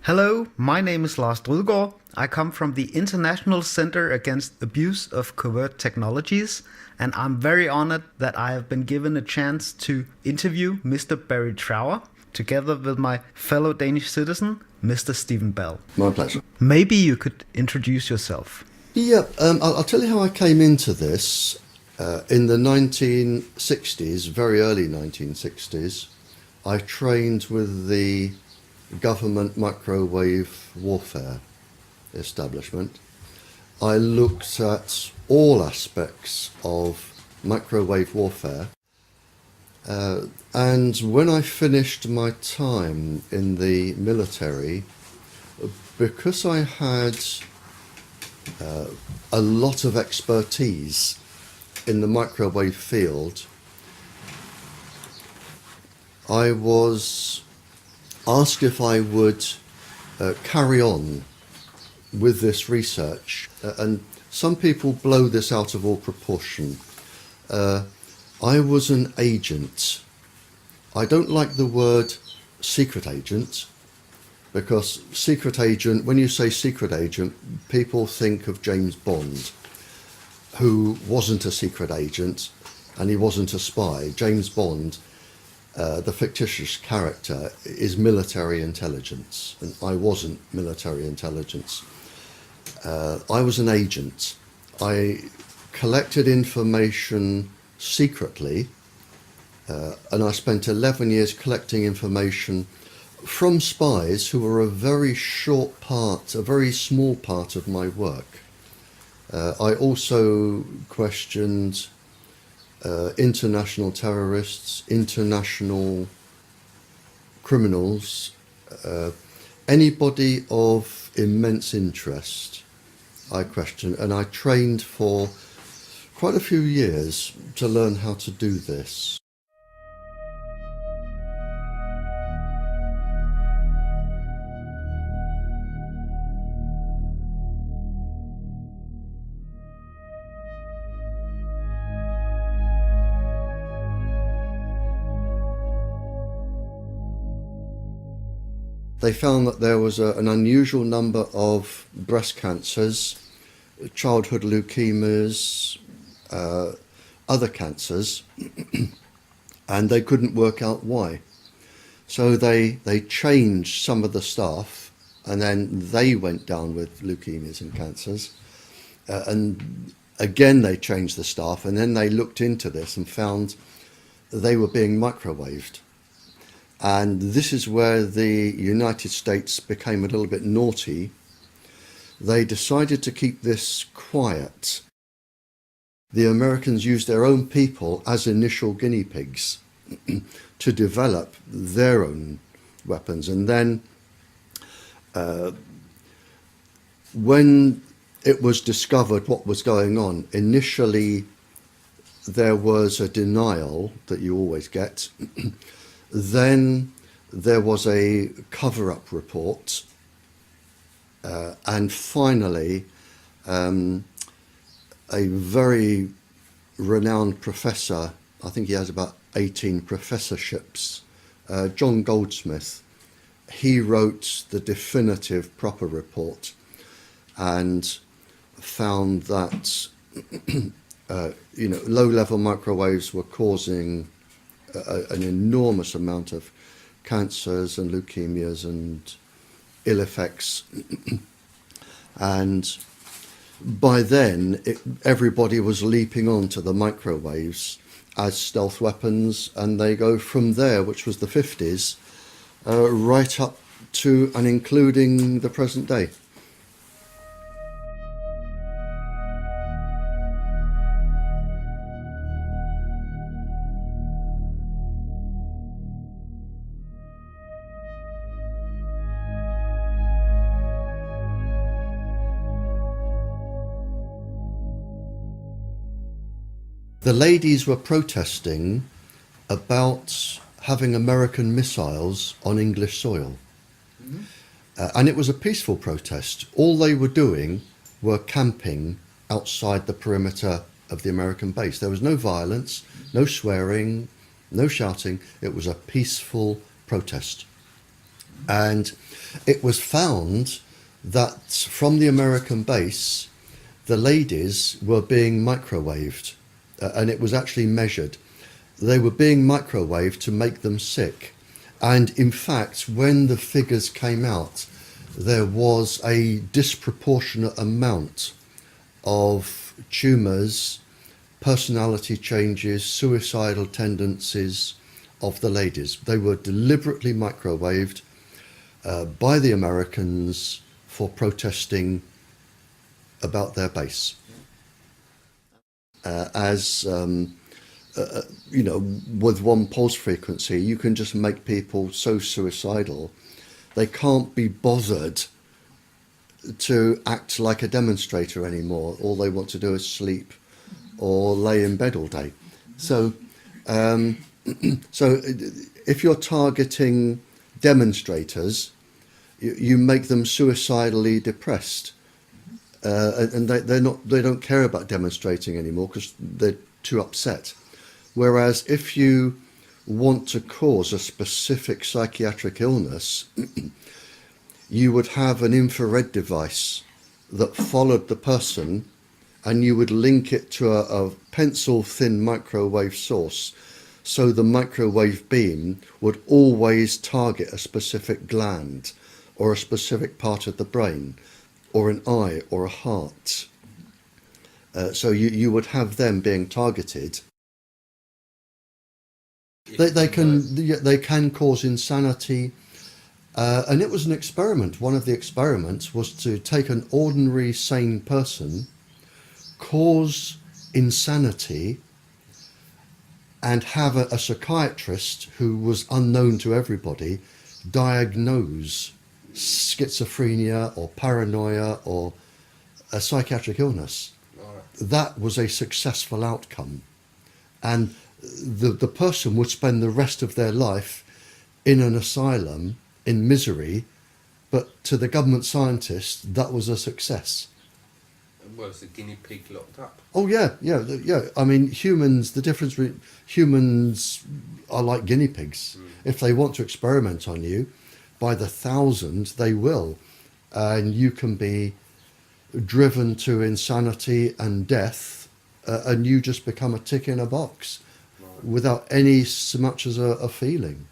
Hello, my name is Lars Drudgaard. I come from the International Center Against Abuse of Covert Technologies, and I'm very honored that I have been given a chance to interview Mr. Barry Trower, together with my fellow Danish citizen, Mr. Stephen Bell. My pleasure. Maybe you could introduce yourself. Yeah, I'll tell you how I came into this. In the 1960s, very early 1960s, I trained with the government microwave warfare establishment. I looked at all aspects of microwave warfare. And when I finished my time in the military, because I had a lot of expertise in the microwave field, I was asked if I would carry on with this research. And some people blow this out of all proportion. I was an agent. I don't like the word secret agent, because secret agent, when you say secret agent, people think of James Bond, who wasn't a secret agent and he wasn't a spy. James Bond, the fictitious character, is military intelligence, and I wasn't military intelligence. I was an agent. I collected information secretly, and I spent 11 years collecting information from spies who were a very small part of my work. I also questioned international terrorists, international criminals, anybody of immense interest I questioned, and I trained for quite a few years to learn how to do this. They found that there was an unusual number of breast cancers, childhood leukemias, other cancers, and they couldn't work out why. So they changed some of the staff, and then they went down with leukemias and cancers. And again they changed the staff, and then they looked into this and found they were being microwaved. And this is where the United States became a little bit naughty. They decided to keep this quiet. The Americans used their own people as initial guinea pigs to develop their own weapons. And then when it was discovered what was going on, initially there was a denial that you always get. Then there was a cover-up report, and finally a very renowned professor, I think he has about 18 professorships, John Goldsmith, he wrote the definitive proper report and found that low-level microwaves were causing an enormous amount of cancers and leukemias and ill effects. And by then, everybody was leaping onto the microwaves as stealth weapons, and they go from there, which was the 50s, right up to and including the present day. The ladies were protesting about having American missiles on English soil. Mm-hmm. And it was a peaceful protest. All they were doing were camping outside the perimeter of the American base. There was no violence, no swearing, no shouting. It was a peaceful protest. And it was found that from the American base, the ladies were being microwaved, and it was actually measured. They were being microwaved to make them sick. And in fact, when the figures came out, there was a disproportionate amount of tumours, personality changes, suicidal tendencies of the ladies. They were deliberately microwaved by the Americans for protesting about their base. You know, with one pulse frequency, you can just make people so suicidal, they can't be bothered to act like a demonstrator anymore. All they want to do is sleep or lay in bed all day. So, so if you're targeting demonstrators, you make them suicidally depressed, and they don't care about demonstrating anymore because they're too upset. Whereas if you want to cause a specific psychiatric illness, you would have an infrared device that followed the person, and you would link it to a pencil-thin microwave source, so the microwave beam would always target a specific gland or a specific part of the brain or an eye or a heart. So you would have them being targeted. They can cause insanity, and it was an experiment. One of the experiments was to take an ordinary sane person, cause insanity, and have a psychiatrist who was unknown to everybody diagnose schizophrenia or paranoia or a psychiatric illness. That was a successful outcome, and the person would spend the rest of their life in an asylum in misery, but to the government scientists that was a success. Was the guinea pig locked up? Oh yeah. I mean, humans, the difference between humans are like guinea pigs. If they want to experiment on you, by the thousands they will, and you can be driven to insanity and death, and you just become a tick in a box without any so much as a feeling.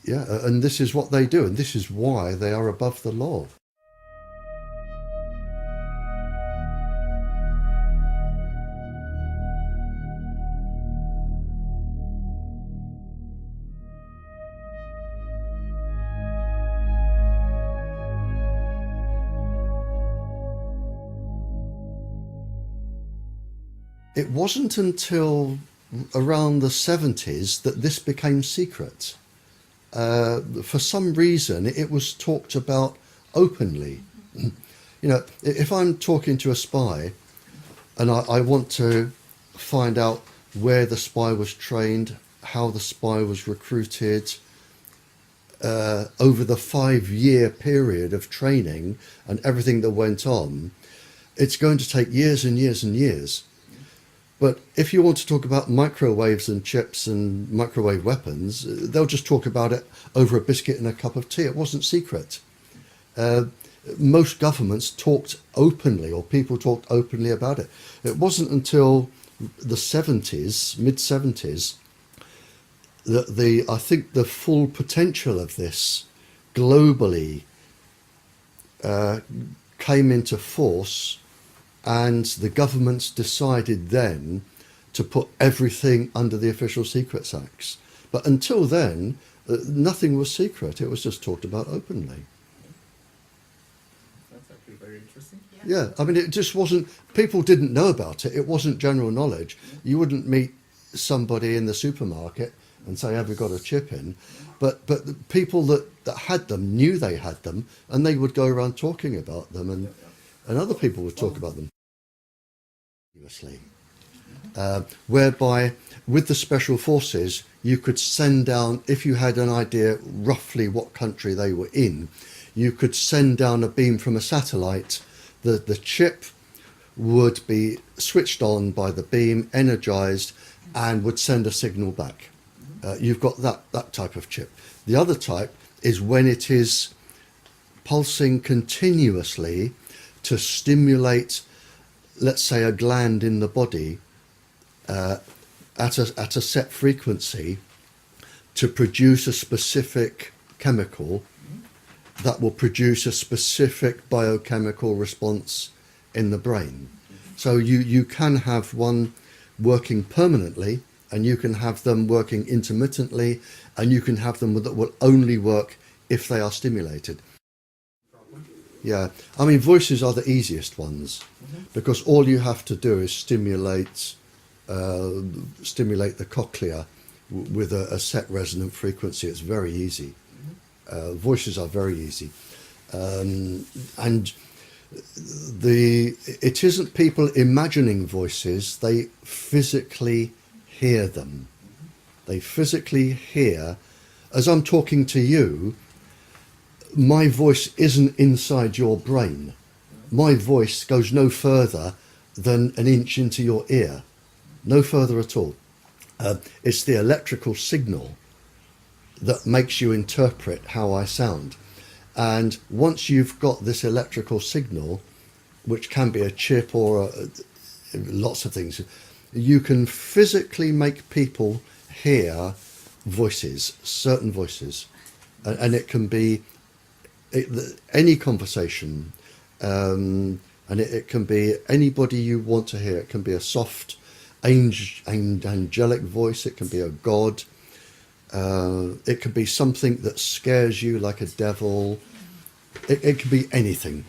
Yeah, and this is what they do, and this is why they are above the law. It wasn't until around the 70s that this became secret. For some reason, it was talked about openly. You know, if I'm talking to a spy and I want to find out where the spy was trained, how the spy was recruited, over the 5-year period of training and everything that went on, it's going to take years and years and years. But if you want to talk about microwaves and chips and microwave weapons, they'll just talk about it over a biscuit and a cup of tea. It wasn't secret. Most governments talked openly, or people talked openly about it. It wasn't until the 70s, mid-70s, that I think the full potential of this globally came into force. And the governments decided then to put everything under the Official Secrets Acts. But until then, nothing was secret. It was just talked about openly. That's actually very interesting. Yeah, I mean, it just wasn't, people didn't know about it. It wasn't general knowledge. You wouldn't meet somebody in the supermarket and say, have you got a chip in? But the people that had them knew they had them, and they would go around talking about them, and other people would talk about them. Whereby with the special forces you could send down, if you had an idea roughly what country they were in, you could send down a beam from a satellite. The chip would be switched on by the beam, energized, and would send a signal back. You've got that type of chip. The other type is when it is pulsing continuously to stimulate, let's say, a gland in the body at a set frequency to produce a specific chemical that will produce a specific biochemical response in the brain. So you can have one working permanently, and you can have them working intermittently, and you can have them that will only work if they are stimulated. Yeah, I mean, voices are the easiest ones because all you have to do is stimulate the cochlea with a set resonant frequency. It's very easy. Voices are very easy, and it isn't people imagining voices. They physically hear them. They physically hear, as I'm talking to you, my voice isn't inside your brain. My voice goes no further than an inch into your ear, no further at all. It's the electrical signal that makes you interpret how I sound. And once you've got this electrical signal, which can be a chip or lots of things, you can physically make people hear voices, certain voices. And it can be any conversation, and it can be anybody you want to hear. It can be a soft, angelic voice. It can be a god. It could be something that scares you, like a devil. It could be anything.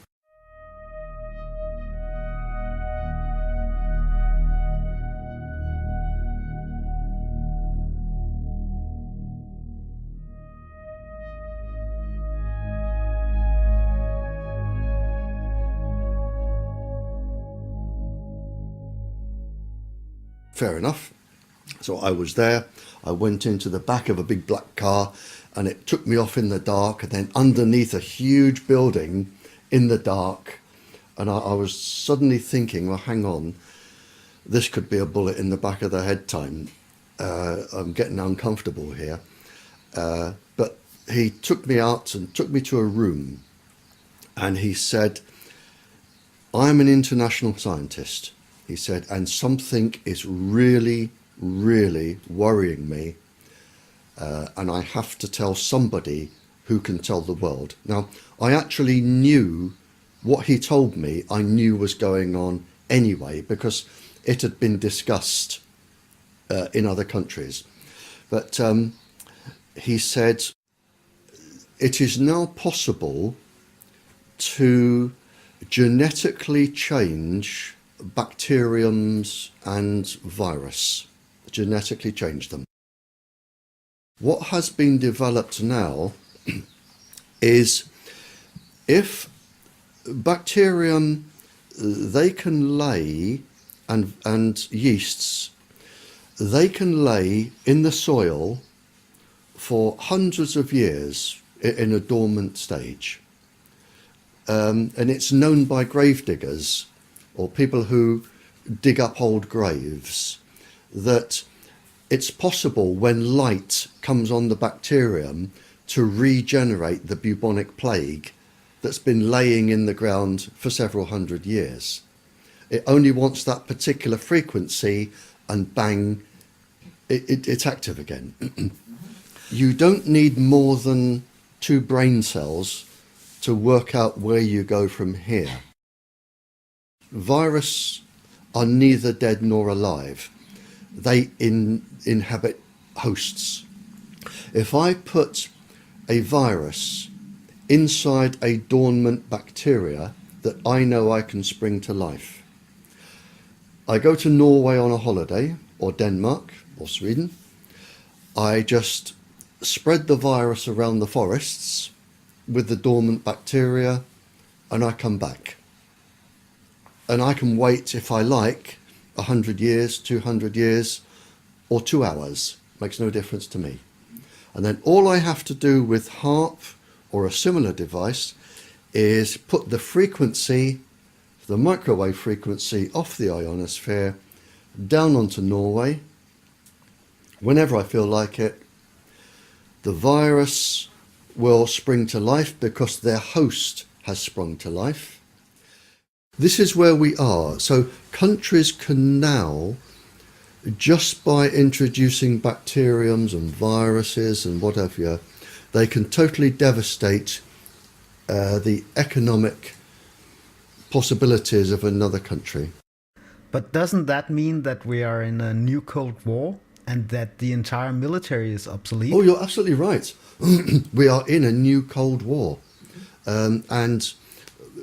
Fair enough. So I was there. I went into the back of a big black car, and it took me off in the dark, and then underneath a huge building in the dark. And I was suddenly thinking, well, hang on, this could be a bullet in the back of the head time. I'm getting uncomfortable here. But he took me out and took me to a room, and he said, I'm an international scientist. He said, and something is really, really worrying me, and I have to tell somebody who can tell the world. Now, I actually knew what he told me, I knew was going on anyway, because it had been discussed in other countries. But he said, it is now possible to genetically change bacteriums and virus, genetically change them. What has been developed now is if bacterium, they can lay, and yeasts, they can lay in the soil for hundreds of years in a dormant stage. And it's known by grave diggers or people who dig up old graves that it's possible when light comes on the bacterium to regenerate the bubonic plague that's been laying in the ground for several hundred years. It only wants that particular frequency and bang, it's active again. You don't need more than 2 brain cells to work out where you go from here. Viruses are neither dead nor alive. They inhabit hosts. If I put a virus inside a dormant bacteria that I know I can spring to life, I go to Norway on a holiday, or Denmark, or Sweden, I just spread the virus around the forests with the dormant bacteria, and I come back. And I can wait, if I like, 100 years, 200 years, or 2 hours. Makes no difference to me. And then all I have to do with HARP or a similar device is put the frequency, the microwave frequency off the ionosphere, down onto Norway. Whenever I feel like it, the virus will spring to life because their host has sprung to life. This is where we are. So countries can now, just by introducing bacteriums and viruses and whatever, they can totally devastate the economic possibilities of another country. But doesn't that mean that we are in a new Cold War and that the entire military is obsolete? Oh, you're absolutely right. We are in a new Cold War. And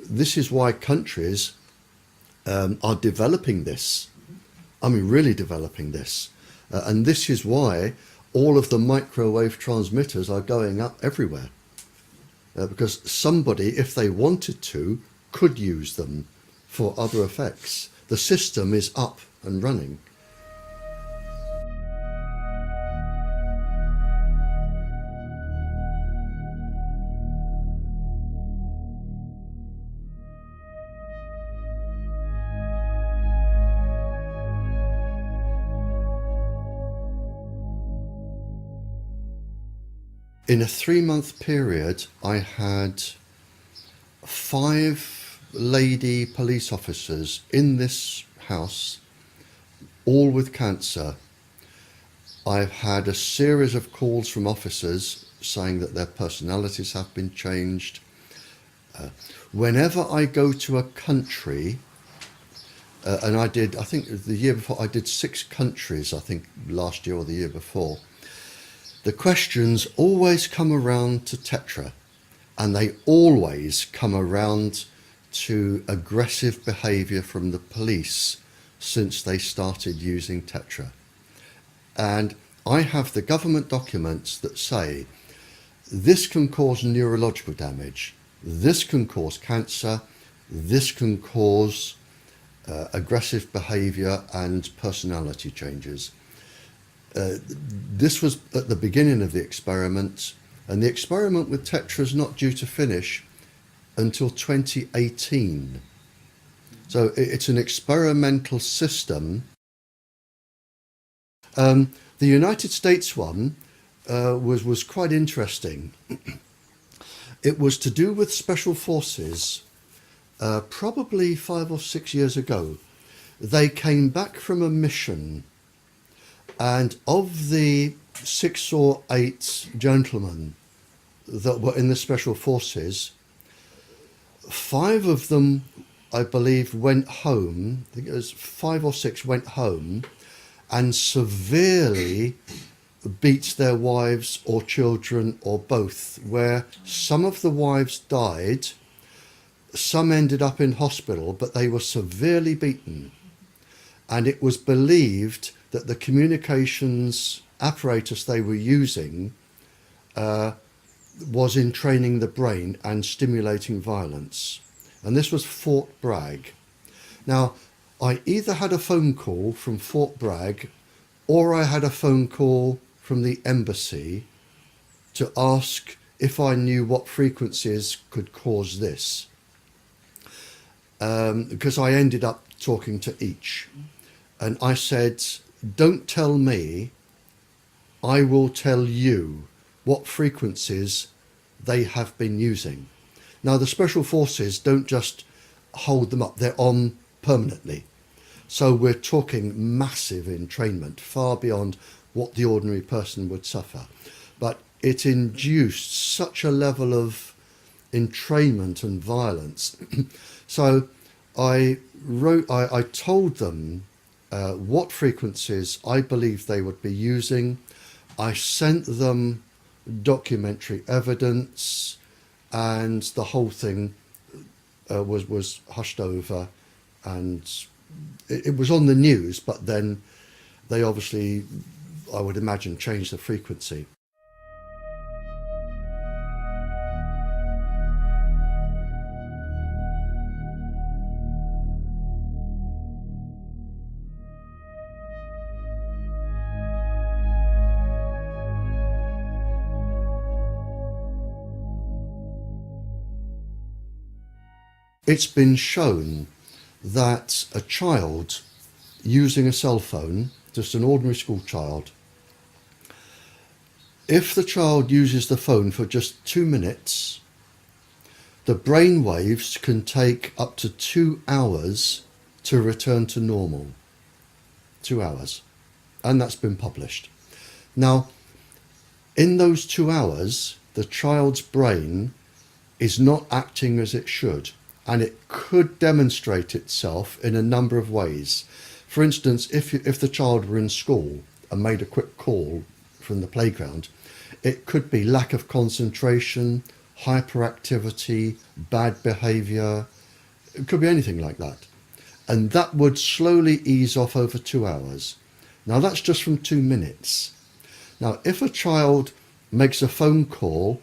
this is why countries are developing this. I mean, really developing this. And this is why all of the microwave transmitters are going up everywhere. Because somebody, if they wanted to, could use them for other effects. The system is up and running. In a 3-month period, I had 5 lady police officers in this house, all with cancer. I've had a series of calls from officers saying that their personalities have been changed. Whenever I go to a country, and I think the year before, I did 6 countries, I think last year or the year before, the questions always come around to TETTRA, and they always come around to aggressive behaviour from the police since they started using TETTRA. And I have the government documents that say this can cause neurological damage, this can cause cancer, this can cause aggressive behaviour and personality changes. This was at the beginning of the experiment, and the experiment with TETTRA is not due to finish until 2018. So it's an experimental system. The United States one was quite interesting. It was to do with special forces, probably 5 or 6 years ago. They came back from a mission, and of the 6 or 8 gentlemen that were in the special forces, 5 of them, I believe, went home. I think it was 5 or 6 went home and severely beat their wives or children or both, where some of the wives died, some ended up in hospital, but they were severely beaten. And it was believed that the communications apparatus they were using was in training the brain and stimulating violence. And this was Fort Bragg. Now, I either had a phone call from Fort Bragg or I had a phone call from the embassy to ask if I knew what frequencies could cause this. Because I ended up talking to each. And I said, don't tell me, I will tell you what frequencies they have been using. Now, the special forces don't just hold them up, they're on permanently. So we're talking massive entrainment, far beyond what the ordinary person would suffer. But it induced such a level of entrainment and violence. So I told them what frequencies I believed they would be using. I sent them documentary evidence, and the whole thing was hushed over, and it was on the news, but then they obviously, I would imagine, changed the frequency. It's been shown that a child using a cell phone, just an ordinary school child, If the child uses the phone for just 2 minutes, the brain waves can take up to 2 hours to return to normal. 2 hours. And that's been published. Now, in those 2 hours, the child's brain is not acting as it should, and it could demonstrate itself in a number of ways. For instance, if the child were in school and made a quick call from the playground, it could be lack of concentration, hyperactivity, bad behaviour. It could be anything like that. And that would slowly ease off over 2 hours. Now that's just from 2 minutes. Now if a child makes a phone call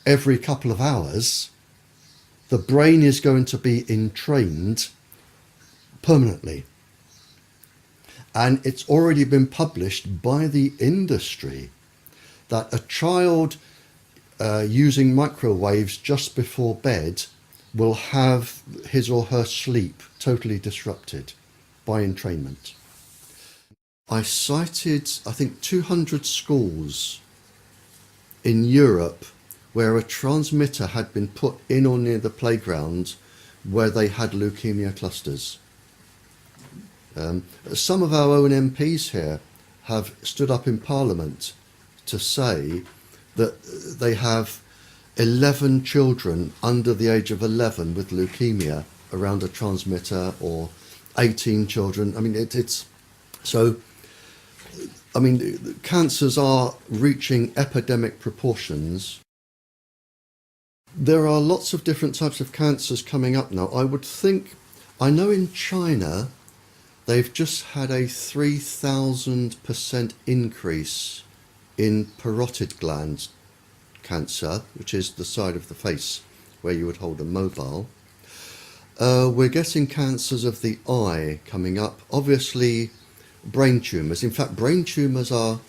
every couple of hours, the brain is going to be entrained permanently. And it's already been published by the industry that a child using microwaves just before bed will have his or her sleep totally disrupted by entrainment. I cited, I think, 200 schools in Europe where a transmitter had been put in or near the playground where they had leukemia clusters. Some of our own MPs here have stood up in Parliament to say that they have 11 children under the age of 11 with leukemia around a transmitter, or 18 children. I mean, it's so. I mean, cancers are reaching epidemic proportions. There are lots of different types of cancers coming up now. I would think, I know in China, they've just had a 3,000% increase in parotid gland cancer, which is the side of the face where you would hold a mobile. We're getting cancers of the eye coming up. Obviously, brain tumours. In fact, brain tumours are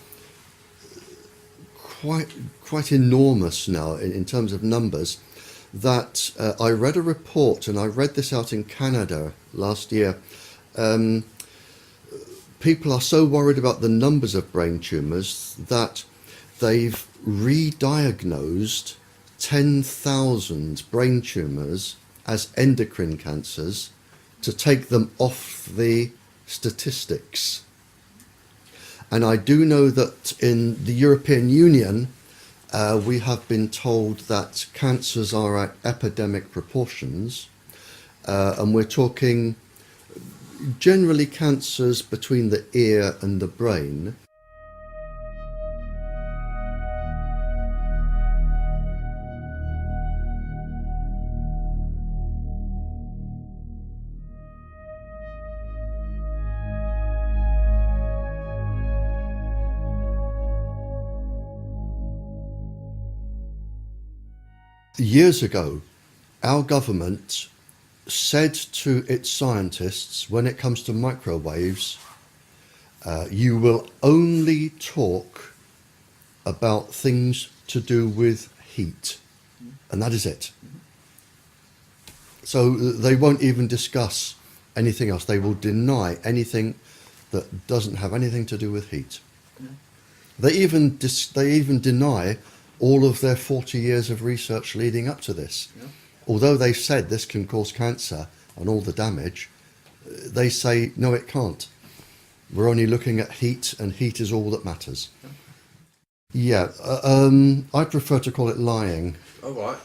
quite enormous now in terms of numbers. That I read a report, and I read this out in Canada last year. People are so worried about the numbers of brain tumours that they've re-diagnosed 10,000 brain tumours as endocrine cancers to take them off the statistics. And I do know that in the European Union, we have been told that cancers are at epidemic proportions, and we're talking generally cancers between the ear and the brain. Years ago, our government said to its scientists, when it comes to microwaves, you will only talk about things to do with heat, and that is it. So they won't even discuss anything else. They will deny anything that doesn't have anything to do with heat. They even deny all of their 40 years of research leading up to this. Although they've said this can cause cancer and all the damage, they say, no, it can't. We're only looking at heat, and heat is all that matters. Yeah, I prefer to call it lying. All right.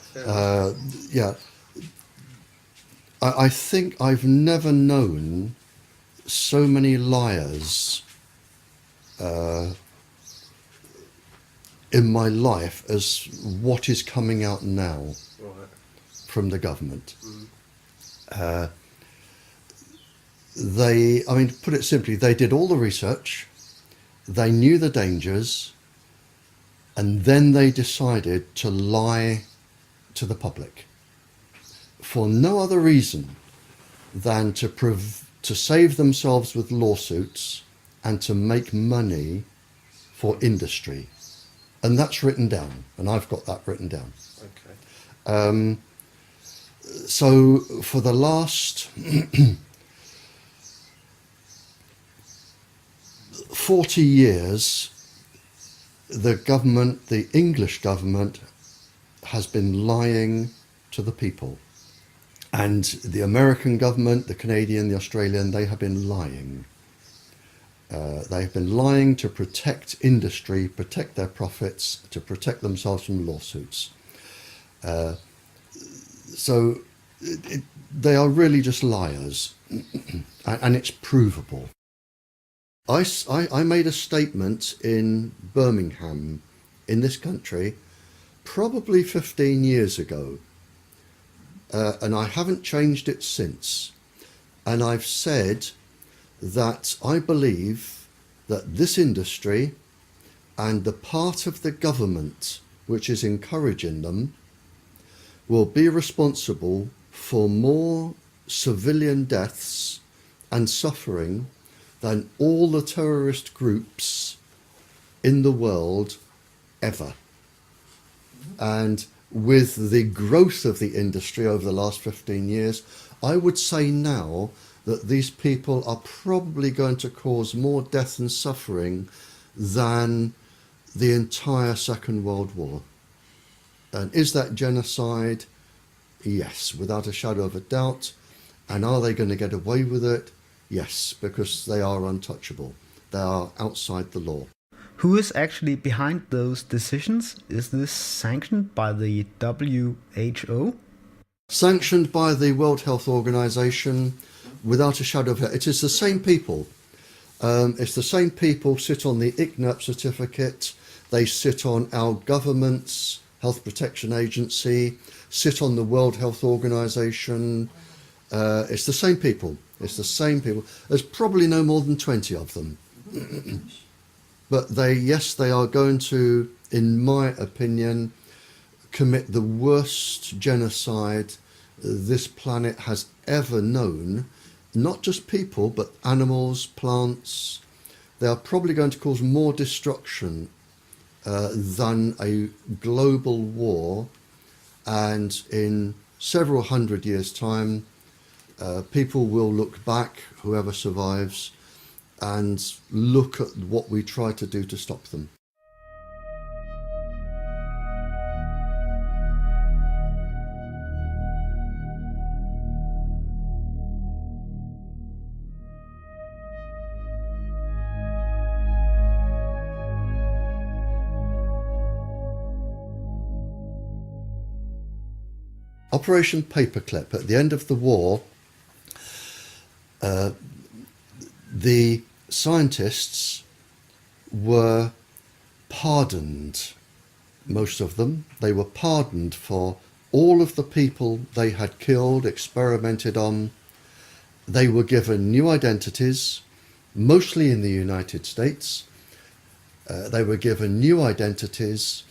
Yeah. I think I've never known so many liars in my life as what is coming out now from the government. I mean, to put it simply, they did all the research, they knew the dangers, and then they decided to lie to the public for no other reason than to save themselves with lawsuits and to make money for industry. And that's written down, and I've got that written down. Okay. So for the last 40 years, the government, the English government, has been lying to the people. And the American government, the Canadian, the Australian, they have been lying. They have been lying to protect industry, protect their profits, to protect themselves from lawsuits. So they are really just liars, and it's provable. I made a statement in Birmingham, in this country, probably 15 years ago, and I haven't changed it since. And I've said that I believe that this industry and the part of the government which is encouraging them will be responsible for more civilian deaths and suffering than all the terrorist groups in the world ever. And with the growth of the industry over the last 15 years, I would say now that these people are probably going to cause more death and suffering than the entire Second World War. And is that genocide? Yes, without a shadow of a doubt. And are they going to get away with it? Yes, because they are untouchable. They are outside the law. Who is actually behind those decisions? Is this sanctioned by the WHO? Sanctioned by the World Health Organization, without a shadow of a doubt. It is the same people. It's the same people sit on the ICNIRP certificate. They sit on our government's Health Protection Agency, sit on the World Health Organization. It's the same people. It's the same people. There's probably no more than 20 of them. But yes, they are going to, in my opinion, commit the worst genocide this planet has ever known. Not just people, but animals, plants. They are probably going to cause more destruction than a global war. And in several hundred years' time, people will look back, whoever survives, and look at what we try to do to stop them. Operation Paperclip. At the end of the war, the scientists were pardoned, most of them. They were pardoned for all of the people they had killed, experimented on. They were given new identities, mostly in the United States. They were given new identities,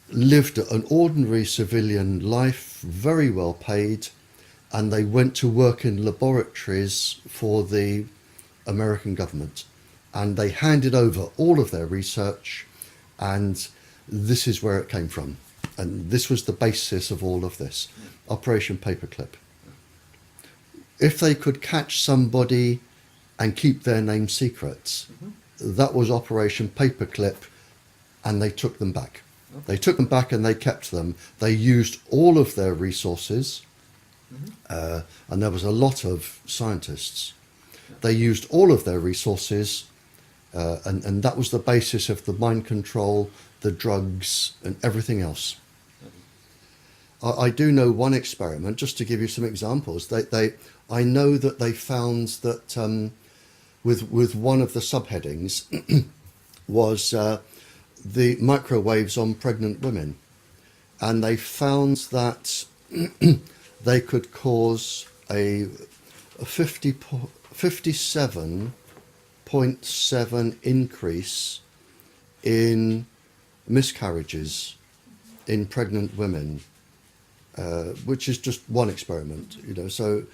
lived an ordinary civilian life, very well paid, and they went to work in laboratories for the American government. And they handed over all of their research, and this is where it came from. And this was the basis of all of this, Operation Paperclip. If they could catch somebody and keep their name secret, that was Operation Paperclip, and they took them back. They took them back and they kept them. They used all of their resources, and there was a lot of scientists. They used all of their resources, and that was the basis of the mind control, the drugs, and everything else. I do know one experiment, just to give you some examples. I know that they found that with one of the subheadings was the microwaves on pregnant women. And they found that they could cause a 57.7 increase in miscarriages in pregnant women, which is just one experiment, you know. So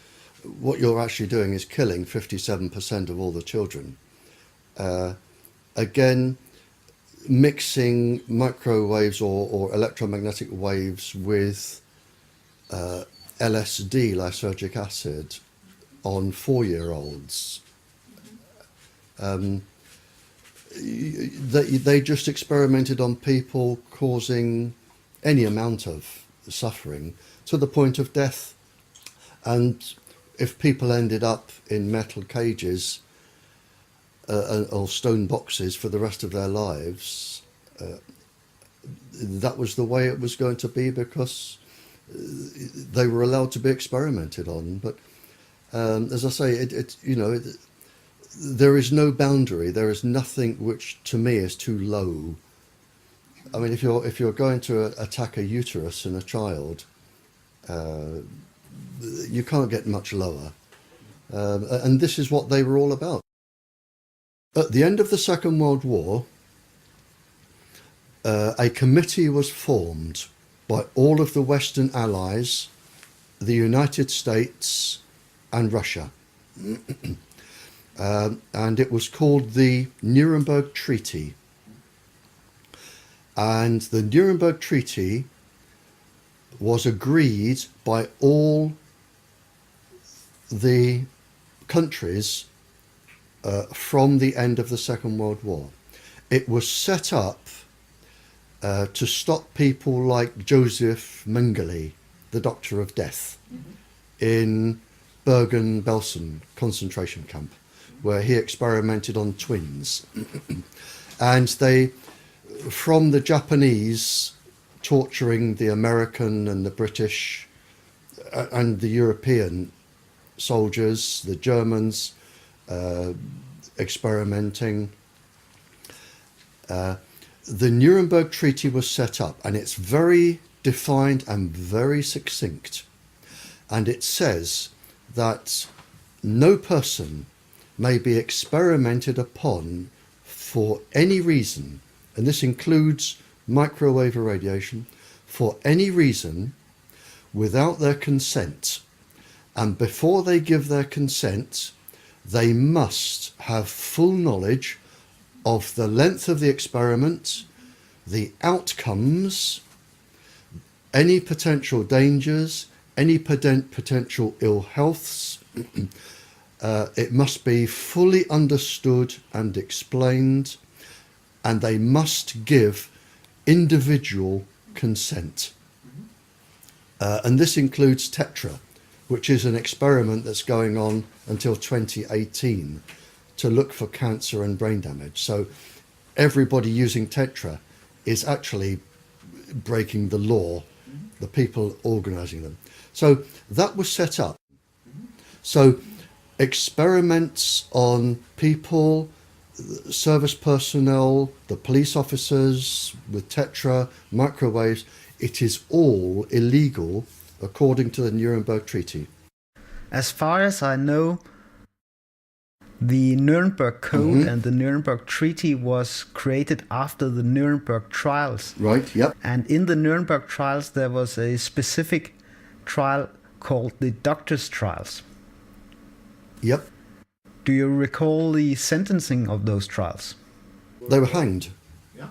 what you're actually doing is killing 57% of all the children. Again, mixing microwaves or electromagnetic waves with LSD, lysergic acid, on 4-year-olds. they just experimented on people, causing any amount of suffering to the point of death. And if people ended up in metal cages or stone boxes for the rest of their lives, that was the way it was going to be, because they were allowed to be experimented on. But as I say, there is no boundary. There is nothing which, to me, is too low. I mean, if you're going to attack a uterus in a child, you can't get much lower. And this is what they were all about. At the end of the Second World War, a committee was formed by all of the Western Allies, the United States and Russia. And it was called the Nuremberg Treaty. And the Nuremberg Treaty was agreed by all the countries from the end of the Second World War. It was set up to stop people like Joseph Mengele, the Doctor of Death, in Bergen-Belsen concentration camp, where he experimented on twins. And they, from the Japanese torturing the American and the British and the European soldiers, the Germans experimenting, the Nuremberg Treaty was set up, and it's very defined and very succinct. And it says that no person may be experimented upon for any reason, and this includes microwave irradiation, for any reason without their consent. And before they give their consent, they must have full knowledge of the length of the experiment, the outcomes, any potential dangers, any potential ill healths. It must be fully understood and explained, and they must give individual consent. And this includes TETTRA, which is an experiment that's going on until 2018 to look for cancer and brain damage. So everybody using TETTRA is actually breaking the law, the people organising them. So that was set up. So experiments on people, service personnel, the police officers with TETTRA, microwaves, it is all illegal according to the Nuremberg Treaty. As far as I know, the Nuremberg Code and the Nuremberg Treaty was created after the Nuremberg trials. Right, yep. And in the Nuremberg trials, there was a specific trial called the doctors' trials. Yep. Do you recall the sentencing of those trials? They were hanged. Yeah.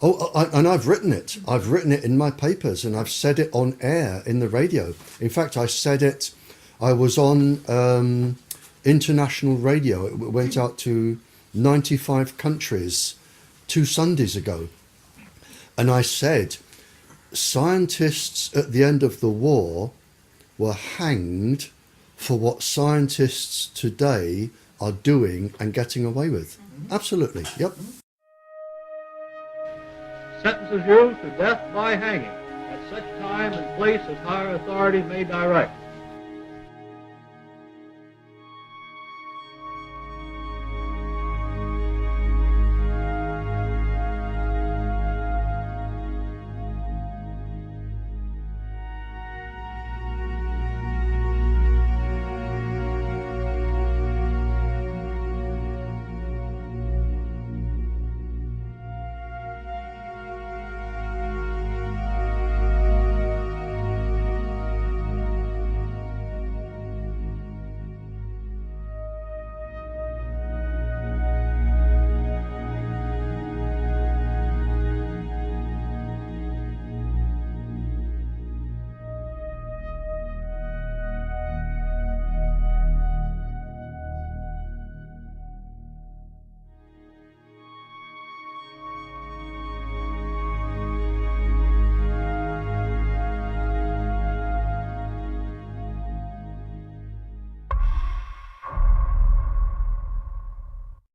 Oh, and I've written it. I've written it in my papers, and I've said it on air in the radio. In fact, I said it, I was on international radio. It went out to 95 countries 2 Sundays ago. And I said, scientists at the end of the war were hanged for what scientists today are doing and getting away with. Absolutely, yep. Sentences you to death by hanging at such time and place as higher authority may direct.